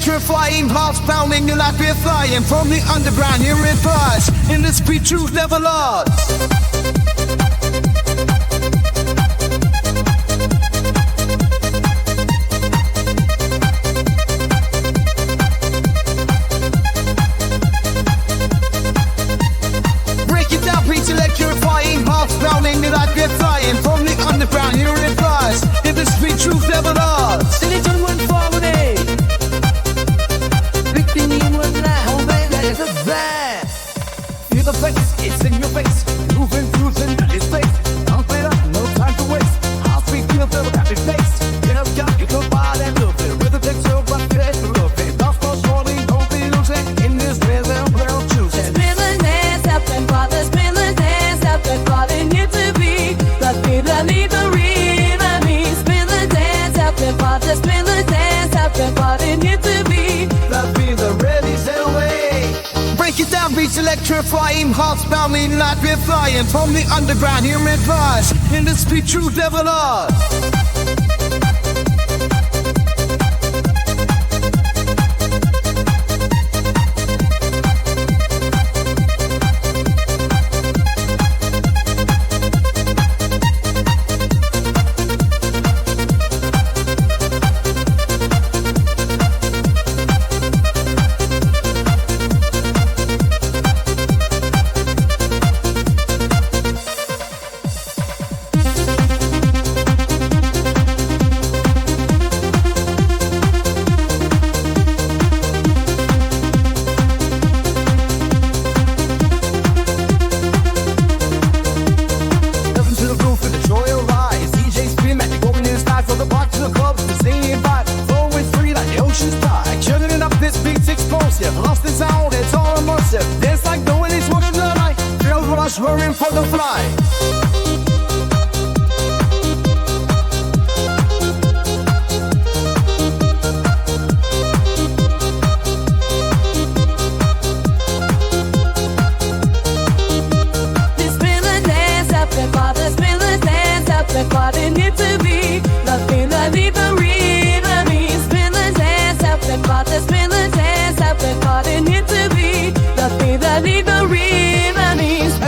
electrifying, hearts pounding, you like we're flying from the underground. Here it flies in the speed, truth never lost. Electrifying, hearts pounding, the light we're flying from the underground. Here it flies in the street, truth never lost. The little one forward, victim in one now, baby, it's a bad. Feel the face, it's in your face, moving through the space. Don't wait up, no time to waste. I'll speak to the happy face. Get up, got you come by that look it. With a picture of my face, look it. Don't fall shortly, don't be losing in this rhythm, we'll choose it. Spin the dance up and bother, spin the dance up and bother, need to be. The feel I need the rhythm, spin the dance up and bother, spin the dance up and bother, need to be. The feel the ready, set away. Break it down, beats electrifying, hearts pounding, light we're flying from the underground. Here it flies in the speed, truth never lost. Roaring for the fly. Spin the dance up and bother, spin the dance up and bother, need to be. Nothing I need the rhythm, spin the dance up and bother, spin the dance up and bother, need to be. Nothing I need the rhythm.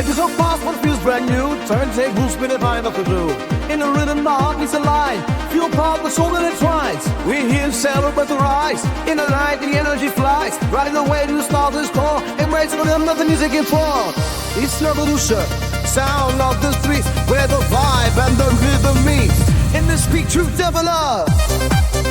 It's so fast, but it feels brand new. Turntables spin it high enough to do. In the rhythm, the heart needs a line. Feel part, the soul that entwines. We're here to celebrate the rise. In the night, the energy flies. Right away to the stars is call. Embrace the rhythm of the music in fall. It's the revolution, sound of the streets, where the vibe and the rhythm meet. In the speak, truth never lost.